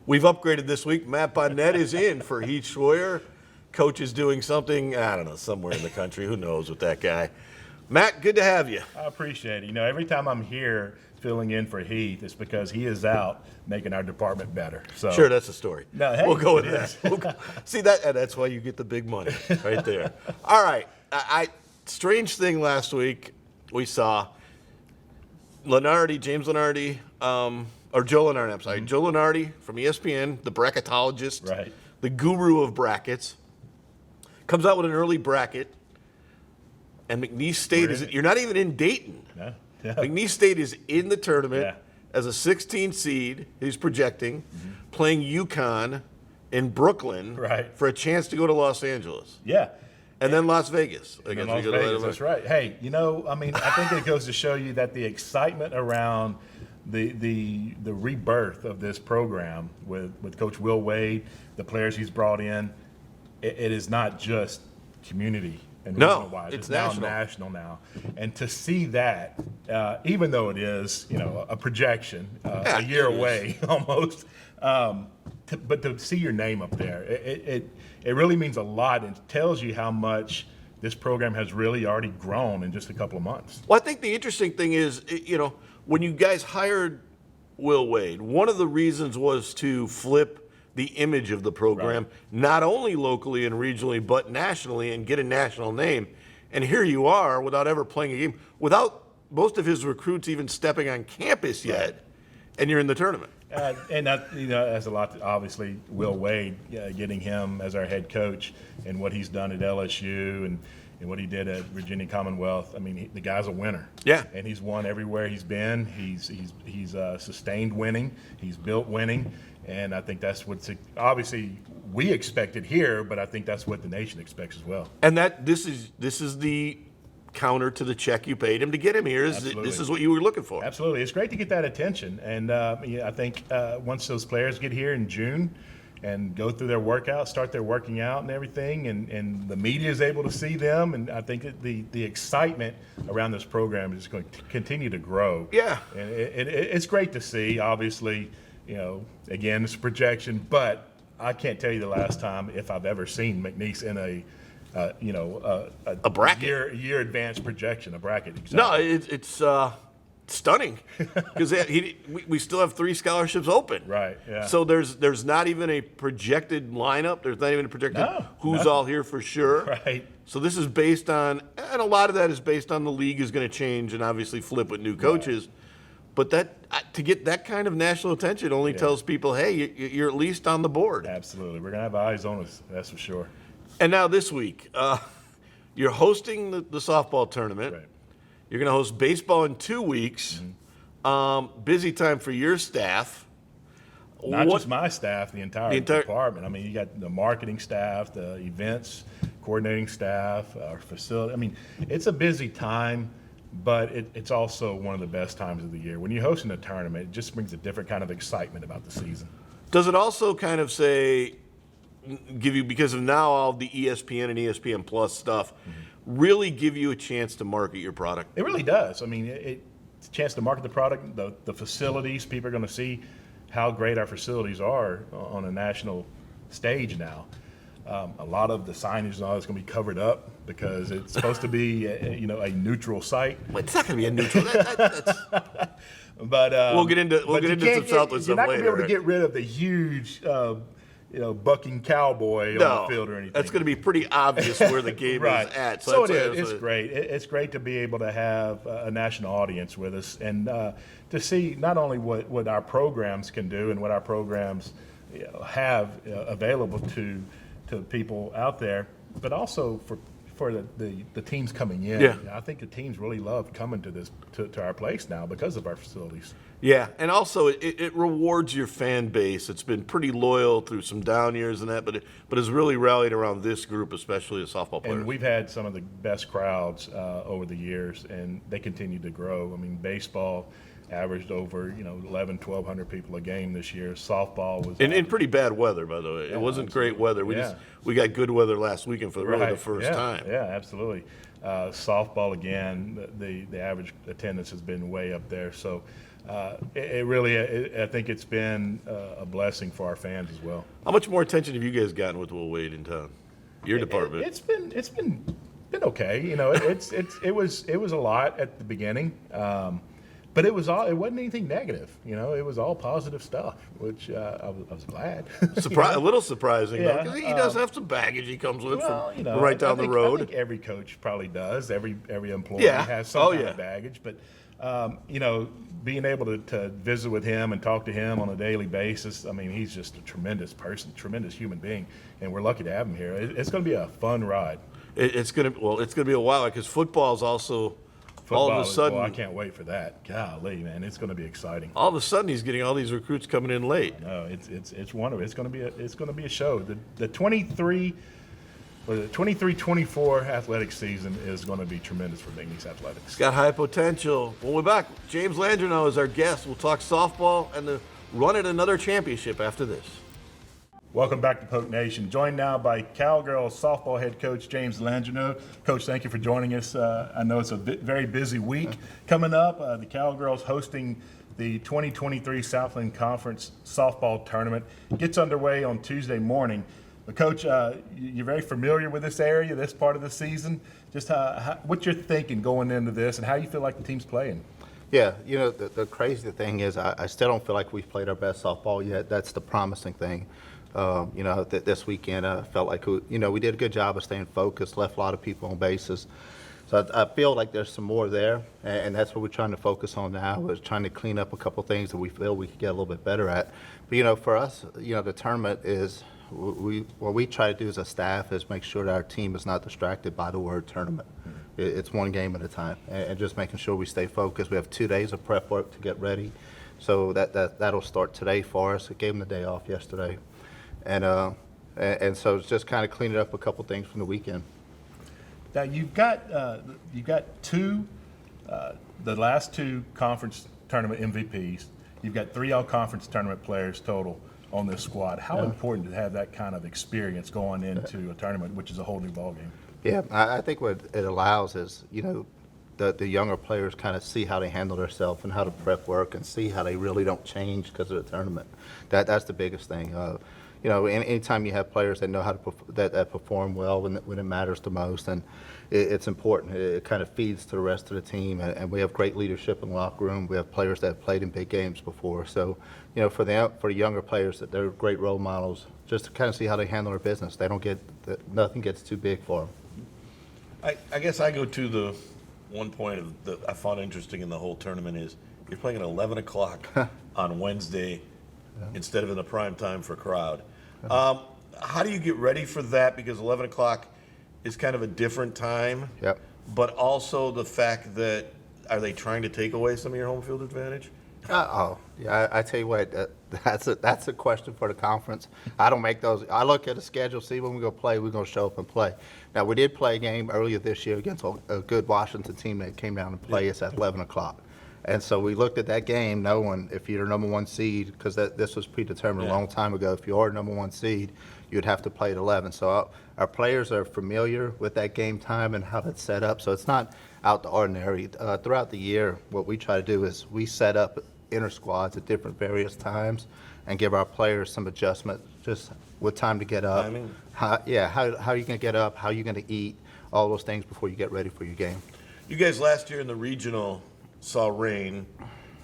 We've upgraded this week. Matt Bonnette is in for Heath Schroyer. Coach is doing something, I don't know, somewhere in the country. Who knows with that guy. Matt, good to have you. I appreciate it. You know, every time I'm here filling in for Heath, it's because he is out making our department better. So Sure, that's a story. No, hey, we'll go with it that. is. See, that's why you get the big money right there. All right. Strange thing last week we saw James Lenardi, or Joe Lenardi, I'm sorry. Joe Lenardi from ESPN, the bracketologist, Right. the guru of brackets, comes out with an early bracket. And McNeese State you're not even in Dayton. No. Yeah. McNeese State is in the tournament Yeah. as a 16 seed, he's projecting, playing UConn in Brooklyn Right. for a chance to go to Los Angeles. Yeah. And then Las Vegas. I In guess Las we go to Vegas, that's right. Hey, you know, I mean, I think it goes to show you that the excitement around the rebirth of this program with Coach Will Wade, the players he's brought in, it is not just community and regional-wise. It's now national. national now. And to see that, even though it is, you know, a projection, a year it is. away almost, but to see your name up there, it really means a lot and tells you how much this program has really already grown in just a couple of months. Well, I think the interesting thing is, when you guys hired Will Wade, one of the reasons was to flip the image of the program, Right. not only locally and regionally, but nationally, and get a national name. And here you are, without ever playing a game, without most of his recruits even stepping on campus yet, Right. and you're in the tournament. And that, you know, has a lot to, obviously, Will Wade, getting him as our head coach and what he's done at LSU and what he did at Virginia Commonwealth. I mean, the guy's a winner. Yeah. And he's won everywhere he's been. He's sustained winning. He's built winning. And I think that's what's obviously we expected here, but I think that's what the nation expects as well. And this is the counter to the check you paid him to get him here. Absolutely. This is what you were looking for. Absolutely. It's great to get that attention. And I think once those players get here in June and go through their workout, start their working out and everything, and the media is able to see them, and I think that the excitement around this program is going to continue to grow. Yeah. And it's great to see, obviously. You know, again, it's a projection, but I can't tell you the last time if I've ever seen McNeese in a bracket. year advanced projection, a bracket. Exactly. No, it's stunning because we still have 3 scholarships open. Right. Yeah. So there's not even a projected lineup. There's not even a projected who's all here for sure. Right. So this is based on, and a lot of that is based on the league is going to change and obviously flip with new coaches. Right. But to get that kind of national attention only tells people, hey, you're at least on the board. Absolutely. We're going to have eyes on us, that's for sure. And now this week, you're hosting the softball tournament. Right. You're going to host baseball in 2 weeks. Busy time for your staff. Not just my staff, the entire department. I mean, you got the marketing staff, the events coordinating staff, our facility. I mean, it's a busy time. But it's also one of the best times of the year. When you're hosting a tournament, it just brings a different kind of excitement about the season. Does it also kind of give you, because of now all the ESPN and ESPN Plus stuff, really give you a chance to market your product? It really does. I mean, it's a chance to market the product, the facilities. People are going to see how great our facilities are on a national stage now. A lot of the signage and all is going to be covered up because it's supposed to be, a neutral site. Well, it's not going to be a neutral. That's But we'll get into some Southland stuff later. You're not going to be able to get rid of the huge, bucking cowboy on the field or anything. That's going to be pretty obvious where the game right. is at. So it is. It's great. It's great to be able to have a national audience with us and to see not only what our programs can do and what our programs have available to people out there, but also for the teams coming in. Yeah. I think the teams really love coming to our place now because of our facilities. Yeah, and also it rewards your fan base. It's been pretty loyal through some down years and that, but it's really rallied around this group, especially the softball players. And we've had some of the best crowds over the years, and they continue to grow. I mean, baseball, averaged over 1,100 people a game this year. Softball was In pretty bad weather, by the way. It wasn't great weather. We got good weather last weekend for really the first time. Yeah, absolutely. Softball again, the average attendance has been way up there. So it really, I think it's been a blessing for our fans as well. How much more attention have you guys gotten with Will Wade in town? Your department. It's been okay. It was a lot at the beginning. But it wasn't anything negative, It was all positive stuff, which I was glad. A little surprising, though, because he does have some baggage he comes with from right down the road. I think every coach probably does. Every employee has some kind of baggage. But being able to visit with him and talk to him on a daily basis, I mean, he's just a tremendous person, tremendous human being, and we're lucky to have him here. It's going to be a fun ride. It's going to be a while because football's also. All of a sudden, I can't wait for that. Golly, man, it's going to be exciting. All of a sudden, he's getting all these recruits coming in late. No, it's wonderful. It's going to be a show. The 23-24 athletic season is going to be tremendous for McNeese athletics. It's got high potential. When we're back, James Landreneau is our guest. We'll talk softball and the run at another championship after this. Welcome back to Poke Nation. Joined now by Cowgirls softball head coach James Landreneau. Coach, thank you for joining us. I know it's a very busy week coming up. The Cowgirls hosting the 2023 Southland Conference softball tournament. Gets underway on Tuesday morning. But Coach, you're very familiar with this area, this part of the season. Just what you're thinking going into this and how you feel like the team's playing. Yeah, the crazy thing is I still don't feel like we've played our best softball yet. That's the promising thing. This weekend I felt like we did a good job of staying focused, left a lot of people on bases. So I feel like there's some more there, and that's what we're trying to focus on now, is trying to clean up a couple things that we feel we could get a little bit better at. But, for us, the tournament is, what we try to do as a staff is make sure that our team is not distracted by the word tournament. It's one game at a time, and just making sure we stay focused. We have 2 days of prep work to get ready, so that'll start today for us. I gave them the day off yesterday. And so it's just kind of cleaning up a couple things from the weekend. Now you've got the last two conference tournament MVPs. You've got 3 all-conference tournament players total on this squad. How important to have that kind of experience going into a tournament, which is a whole new ballgame? Yeah, I think what it allows is, the younger players kind of see how they handle themselves and how to prep work and see how they really don't change because of the tournament. That's the biggest thing. Anytime you have players that know how to that perform well when it matters the most, and it's important. It kind of feeds to the rest of the team, and we have great leadership in the locker room. We have players that have played in big games before, so for the younger players, that they're great role models. Just to kind of see how they handle their business. They don't nothing gets too big for them. I guess I go to the one point that I found interesting in the whole tournament is you're playing at 11 o'clock on Wednesday instead of in the prime time for crowd. How do you get ready for that? Because 11 o'clock is kind of a different time. Yep. But also the fact that, are they trying to take away some of your home field advantage? Yeah, I tell you what, that's a question for the conference. I don't make those. I look at the schedule, see when we go play, we're going to show up and play. Now, we did play a game earlier this year against a good Washington team that came down and play us at 11 o'clock. And so we looked at that game knowing if you're number 1 seed, because this was predetermined a long time ago, if you are number 1 seed, you'd have to play at 11. So our players are familiar with that game time and how that's set up. So it's not out the ordinary. Throughout the year, what we try to do is we set up inter squads at different various times and give our players some adjustment, just with time to get up. Timing? How are you going to get up? How are you going to eat? All those things before you get ready for your game. You guys last year in the regional saw rain,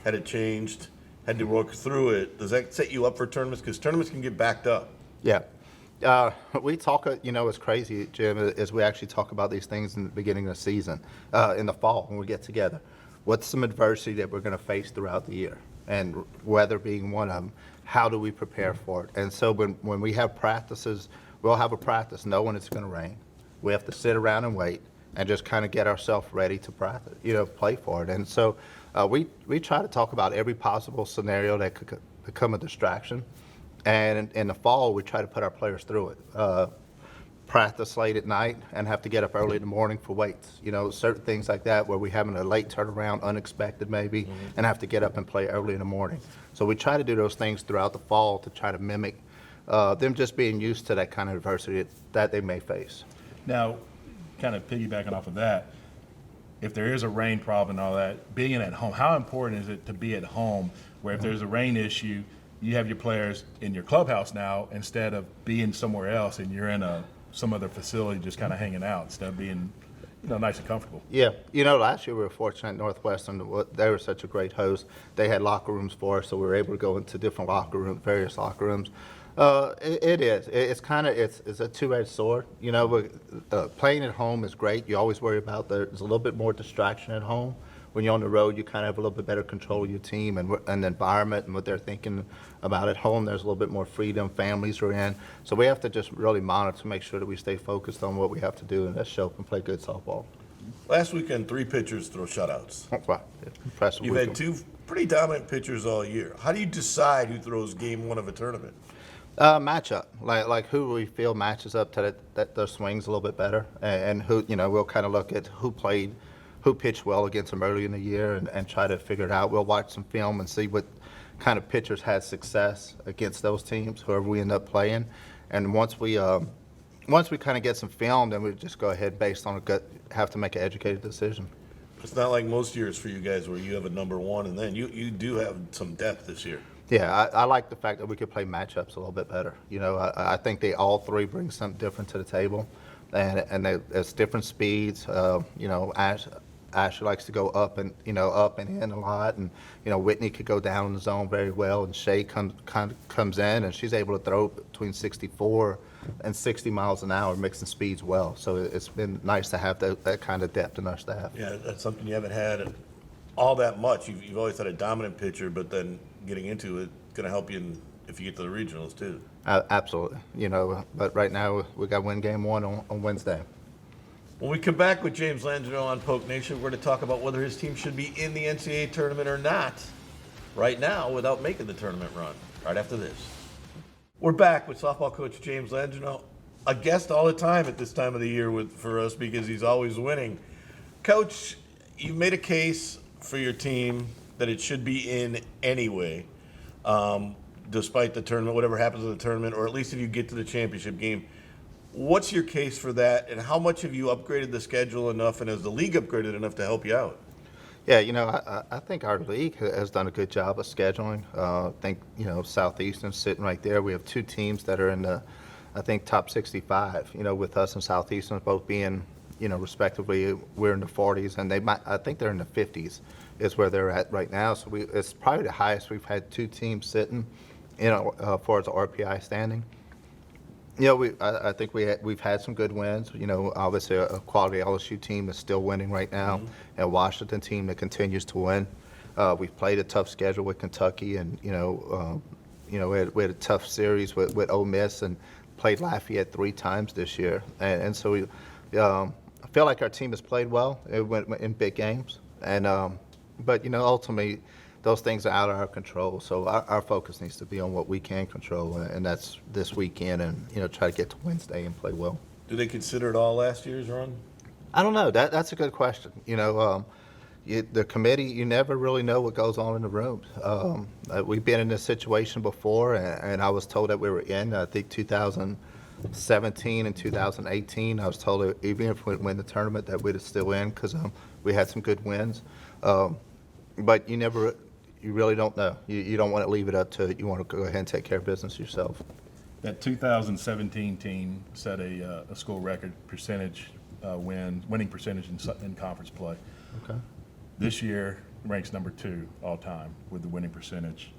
had it changed, had to work through it. Does that set you up for tournaments? Because tournaments can get backed up. Yeah. We talk, it's crazy, Jim, is we actually talk about these things in the beginning of the season, in the fall when we get together. What's some adversity that we're going to face throughout the year? And weather being one of them, how do we prepare for it? And so when we have practices, we'll have a practice knowing it's going to rain. We have to sit around and wait and just kind of get ourselves ready to practice, play for it. And so we try to talk about every possible scenario that could become a distraction. And in the fall, we try to put our players through it. practice late at night and have to get up early in the morning for weights. Certain things like that where we're having a late turnaround, unexpected maybe, and have to get up and play early in the morning. So we try to do those things throughout the fall to try to mimic them just being used to that kind of adversity that they may face. Now, kind of piggybacking off of that, if there is a rain problem and all that, being at home, how important is it to be at home where if there's a rain issue, you have your players in your clubhouse now instead of being somewhere else and you're in some other facility just kind of hanging out instead of being nice and comfortable? Yeah. Last year we were fortunate at Northwestern. They were such a great host. They had locker rooms for us, so we were able to go into different various locker rooms. It is. It's a two-edged sword. Playing at home is great. You always worry about there's a little bit more distraction at home. When you're on the road, you kind of have a little bit better control of your team and the environment and what they're thinking about at home. There's a little bit more freedom. Families are in. So we have to just really monitor to make sure that we stay focused on what we have to do and let's show up and play good softball. Last weekend, 3 pitchers throw shutouts. Wow. Impressive. You've had 2 pretty dominant pitchers all year. How do you decide who throws game 1 of a tournament? Matchup, like who we feel matches up to that their swings a little bit better, and who we'll kind of look at who pitched well against them early in the year and try to figure it out. We'll watch some film and see what kind of pitchers had success against those teams, whoever we end up playing, and once we kind of get some film, then we just go ahead based on have to make an educated decision. It's not like most years for you guys where you have a number 1 and then you do have some depth this year. Yeah, I like the fact that we could play matchups a little bit better. I think they all 3 bring something different to the table, and there's different speeds. Ashley likes to go up and in a lot, and Whitney could go down in the zone very well, and Shay comes in and she's able to throw between 64 and 60 miles an hour, mixing speeds well. So it's been nice to have that kind of depth in our staff. Yeah, that's something you haven't had all that much. You've always had a dominant pitcher, but then getting into it going to help you if you get to the regionals too. Absolutely. But right now we got win game 1 on Wednesday. When we come back with James Landreneau on Poke Nation, we're going to talk about whether his team should be in the NCAA tournament or not right now without making the tournament run. Right after this. We're back with softball coach James Landreneau, a guest all the time at this time of the year for us because he's always winning. Coach, you've made a case for your team that it should be in anyway, despite the tournament, whatever happens in the tournament, or at least if you get to the championship game. What's your case for that, and how much have you upgraded the schedule enough, and has the league upgraded enough to help you out? Yeah, I think our league has done a good job of scheduling. I think, Southeastern's sitting right there. We have 2 teams that are in the, I think, top 65, with us and Southeastern both being, respectively, we're in the 40s, and I think they're in the 50s is where they're at right now. So it's probably the highest we've had 2 teams sitting, for the RPI standing. I think we've had some good wins. Obviously a quality LSU team is still winning right now, and Washington team that continues to win. We've played a tough schedule with Kentucky, and we had a tough series with Ole Miss, and played Lafayette 3 times this year. And so I feel like our team has played well. It went in big games, but ultimately, those things are out of our control, so our focus needs to be on what we can control, and that's this weekend, and try to get to Wednesday and play well. Do they consider it all last year's run? I don't know. That's a good question. The committee, you never really know what goes on in the rooms. We've been in this situation before, and I was told that we were in. I think 2017 and 2018, I was told that even if we win the tournament that we'd still in because we had some good wins. But you really don't know. You don't want to leave it up to, you want to go ahead and take care of business yourself. That 2017 team set a school record percentage winning percentage in conference play. Okay. This year ranks number 2 all time with the winning percentage.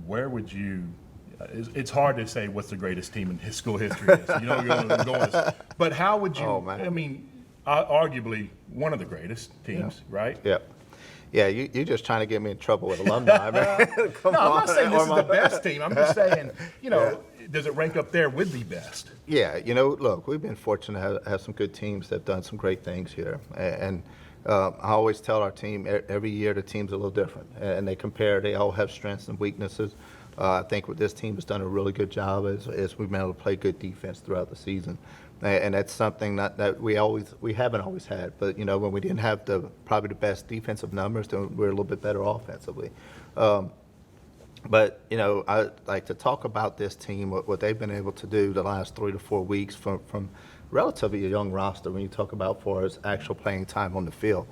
Where would you? It's hard to say what's the greatest team in his school history is. But how would you? Oh, man. I mean, arguably one of the greatest teams, right? Yeah. Yeah, you're just trying to get me in trouble with alumni, man. I'm not saying this is the best team. I'm just saying, does it rank up there with the best? Yeah, look, we've been fortunate to have some good teams that have done some great things here. And I always tell our team every year the team's a little different. And they all have strengths and weaknesses. I think what this team has done a really good job is we've been able to play good defense throughout the season. And that's something that we haven't always had. But, you know, when we didn't have probably the best defensive numbers, then we're a little bit better offensively. But, you know, I like to talk about this team, what they've been able to do the last 3 to 4 weeks from relatively a young roster when you talk about for as actual playing time on the field.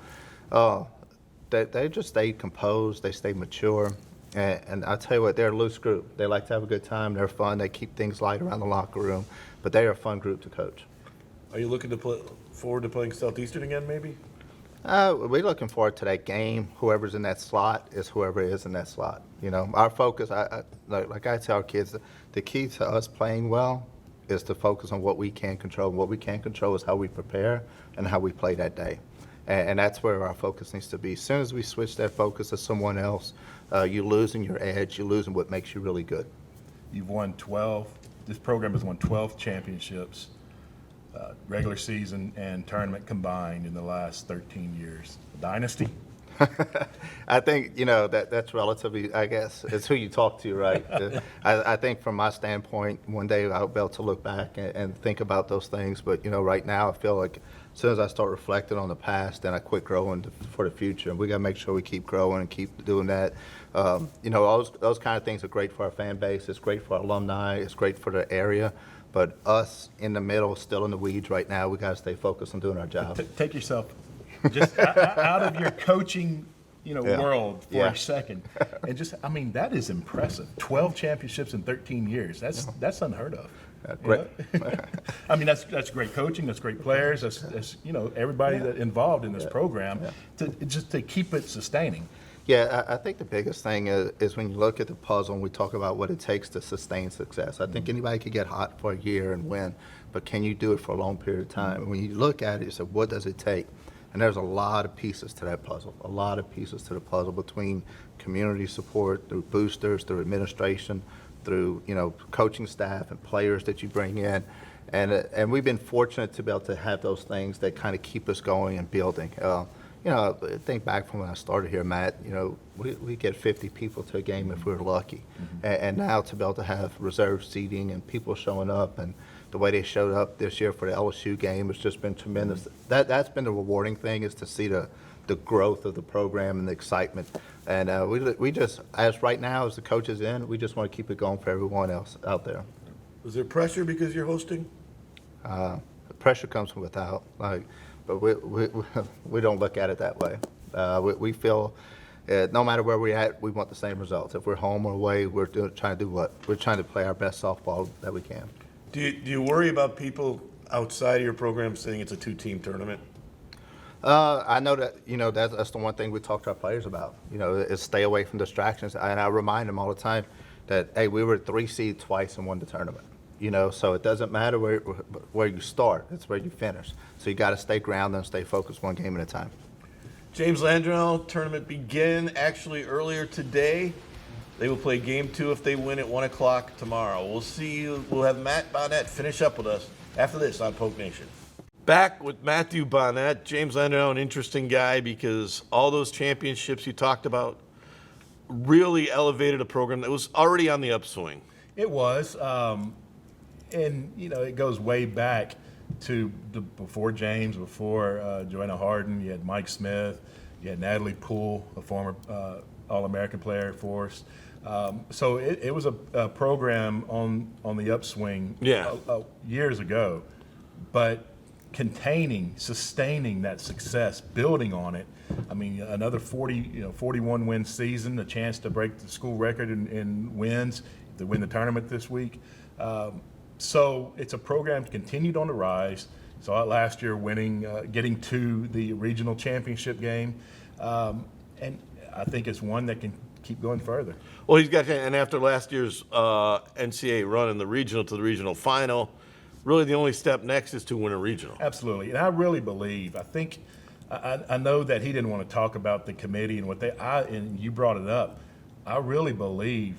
They just stayed composed, they stayed mature, and I tell you what, they're a loose group. They like to have a good time, they're fun, they keep things light around the locker room, but they are a fun group to coach. Are you looking to forward to playing Southeastern again, maybe? We're looking forward to that game. Whoever's in that slot is whoever is in that slot. You know, our focus, like I tell our kids, the key to us playing well is to focus on what we can control. What we can control is how we prepare and how we play that day. And that's where our focus needs to be. As soon as we switch that focus to someone else, you're losing your edge. You're losing what makes you really good. You've won 12. This program has won 12 championships, regular season and tournament combined in the last 13 years. Dynasty? I think, you know, that's relatively, I guess, it's who you talk to, right? I think from my standpoint, one day I'll be able to look back and think about those things. But, you know, right now I feel like as soon as I start reflecting on the past, then I quit growing for the future. And we got to make sure we keep growing and keep doing that. You know, those kind of things are great for our fan base. It's great for our alumni. It's great for the area. But us in the middle, still in the weeds right now, we got to stay focused on doing our job. Take yourself just out of your coaching, you know, Yeah. world for Yeah. a second, and just, I mean, that is impressive. 12 championships in 13 years. That's unheard of. Great. You know? I mean, that's great coaching. That's great players. That's you know, everybody that involved in this program to keep it sustaining. Yeah, I think the biggest thing is when you look at the puzzle and we talk about what it takes to sustain success. I think anybody could get hot for a year and win, but can you do it for a long period of time? And when you look at it, you say, what does it take? And there's a lot of pieces to that puzzle, a lot of pieces to the puzzle between community support, through boosters, through administration, through, you know, coaching staff and players that you bring in. And we've been fortunate to be able to have those things that kind of keep us going and building. You know, think back from when I started here, Matt, you know, we get 50 people to a game if we were lucky. And now to be able to have reserve seating and people showing up and the way they showed up this year for the LSU game has just been tremendous. That's been the rewarding thing, is to see the growth of the program and the excitement. And we just, as right now, as the coach is in, we just want to keep it going for everyone else out there. Is there pressure because you're hosting? The pressure comes from without, but we don't look at it that way. We feel no matter where we're at, we want the same results. If we're home or away, we're trying to do what? We're trying to play our best softball that we can. Do you worry about people outside of your program saying it's a two-team tournament? I know that, you know, that's the one thing we talk to our players about, you know, is stay away from distractions. And I remind them all the time that, hey, we were 3 seed twice and won the tournament. You know, so it doesn't matter where you start, it's where you finish. So you got to stay grounded and stay focused one game at a time. James Landreneau, tournament begin actually earlier today. They will play game 2 if they win at 1 o'clock tomorrow. We'll see you. We'll have Matt Bonnette finish up with us after this on Polk Nation. Back with Matthew Bonnette. James Landreneau, an interesting guy because all those championships you talked about really elevated a program that was already on the upswing. It was, and you know, it goes way back to before James, before Joanna Harden. You had Mike Smith, you had Natalie Poole, a former All-American player for us. So it was a program on the upswing years ago, but sustaining that success, building on it. I mean, another 41 win season, a chance to break the school record in wins, to win the tournament this week. So it's a program continued on the rise. Saw it last year, getting to the regional championship game, and I think it's one that can keep going further. Well, and after last year's NCAA run in the regional to the regional final, really the only step next is to win a regional. Absolutely, and I really believe. I know that he didn't want to talk about the committee and and you brought it up. I really believe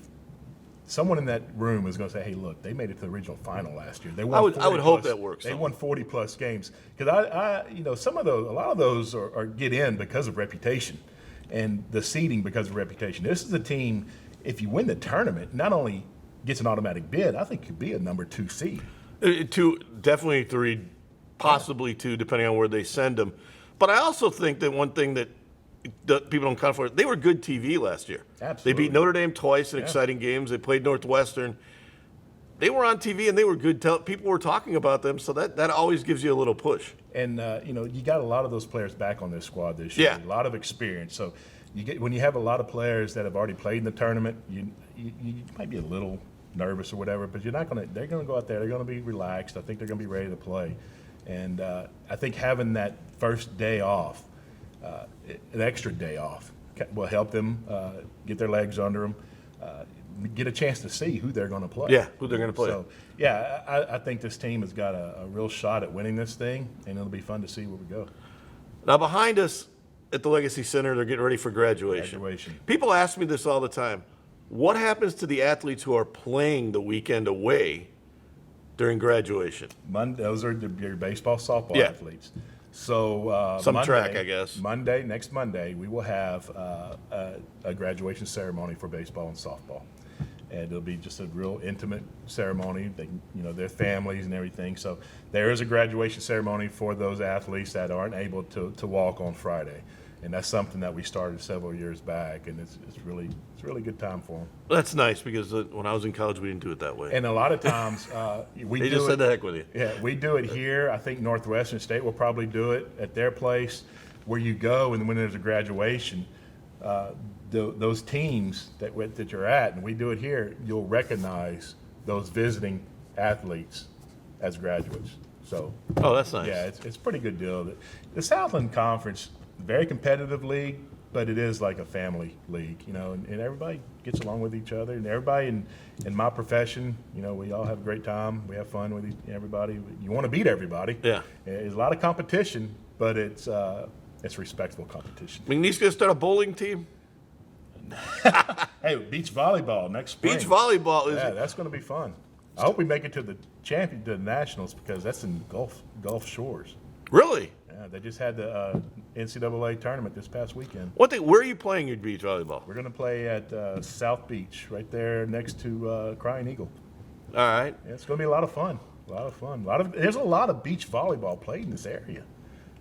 someone in that room is going to say, "Hey, look, they made it to the regional final last year. They won. I would hope that works. They won 40+ games because a lot of those get in because of reputation, and the seeding because of reputation. This is a team. if you win the tournament, not only gets an automatic bid, I think could be a number 2 seed. Two, definitely 3, possibly 2, depending on where they send them. But I also think that one thing that people don't count for, they were good TV last year. Absolutely. They beat Notre Dame twice in exciting games. They played Northwestern. They were on TV and they were good. People were talking about them, so that always gives you a little push. And you got a lot of those players back on this squad this year. Yeah. A lot of experience. So when you have a lot of players that have already played in the tournament, you might be a little nervous or whatever, but they're gonna go out there. They're gonna be relaxed. I think they're gonna be ready to play. And I think having that first day off, an extra day off, will help them get their legs under them. Get a chance to see who they're going to play. Yeah, who they're going to play. So, I think this team has got a real shot at winning this thing, and it'll be fun to see where we go. Now, behind us at the Legacy Center, they're getting ready for graduation. People ask me this all the time. What happens to the athletes who are playing the weekend away during graduation? Those are your baseball, softball athletes. So some Monday, track, I guess. Next Monday, we will have a graduation ceremony for baseball and softball. And it'll be just a real intimate ceremony. Their families and everything. So there is a graduation ceremony for those athletes that aren't able to walk on Friday, and that's something that we started several years back, and it's really a good time for them. That's nice because when I was in college, we didn't do it that way. And a lot of times They just said the heck with you. Yeah, we do it here. I think Northwestern State will probably do it at their place, where you go and when there's a graduation. Those teams that you're at, and we do it here, you'll recognize those visiting athletes as graduates. So, that's nice. yeah, it's a pretty good deal. The Southland Conference, very competitive league, but it is like a family league, and everybody gets along with each other. And everybody in my profession, we all have a great time. We have fun with everybody. You want to beat everybody. Yeah. There's a lot of competition, but it's respectful competition. McNeese going to start a bowling team? Hey, beach volleyball next spring. Beach volleyball Yeah, that's going to be fun. I hope we make it to the nationals, because that's in Gulf Shores. Really? Yeah, they just had the NCAA tournament this past weekend. Where are you playing your beach volleyball? We're going to play at South Beach, right there next to Crying Eagle. All right. Yeah, it's going to be a lot of fun. There's a lot of beach volleyball played in this area.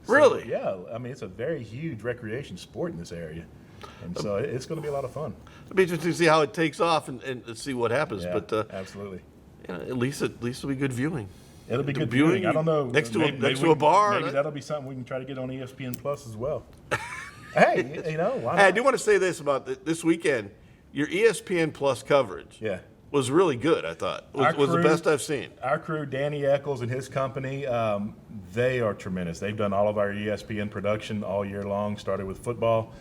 So, Really? Yeah, I mean, it's a very huge recreation sport in this area. And so it's going to be a lot of fun. It'll be interesting to see how it takes off and see what happens. Yeah, But absolutely. at least it'll be good viewing. It'll be good viewing, viewing. I don't know. next to a bar. Maybe that'll be something we can try to get on ESPN Plus as well. Hey, why not? Hey, I do want to say this about this weekend. Your ESPN Plus coverage was really good, I thought. Was the best I've seen. Our crew, Danny Eccles and his company, they are tremendous. They've done all of our ESPN production all year long, started with football.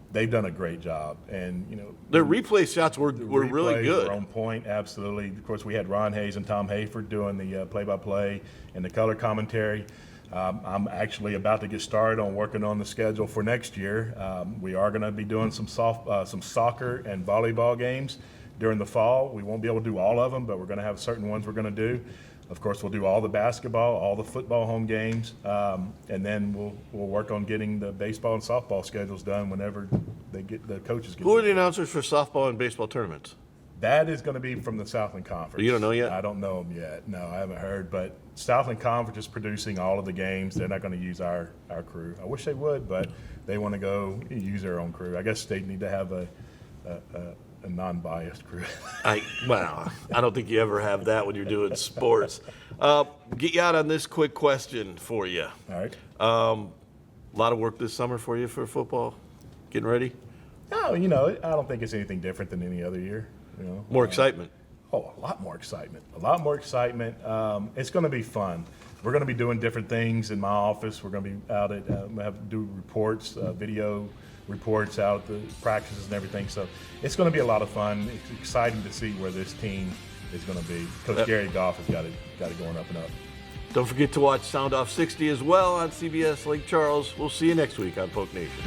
They've done a great job, and their replay shots were really good. Were on point, absolutely. Of course, we had Ron Hayes and Tom Hayford doing the play-by-play and the color commentary. I'm actually about to get started on working on the schedule for next year. We are going to be doing some soccer and volleyball games during the fall. We won't be able to do all of them, but we're going to have certain ones we're going to do. Of course, we'll do all the basketball, all the football home games, and then we'll work on getting the baseball and softball schedules done whenever the coaches get. Who are the announcers for softball and baseball tournaments? That is going to be from the Southland Conference. You don't know yet? I don't know them yet. No, I haven't heard. But Southland Conference is producing all of the games. They're not going to use our crew. I wish they would, but they want to go use their own crew. I guess they need to have a non-biased crew. I don't think you ever have that when you're doing sports. Get you out on this quick question for you. All right. A lot of work this summer for you for football. Getting ready? No, I don't think it's anything different than any other year. More excitement. Oh, a lot more excitement. It's going to be fun. We're going to be doing different things in my office. We're going to be out at, we have to do reports, video reports out at the practices and everything. So it's going to be a lot of fun. It's exciting to see where this team is going to be. Coach Gary Goff has got it going up and up. Don't forget to watch Sound Off 60 as well on CBS Lake Charles. We'll see you next week on Polk Nation.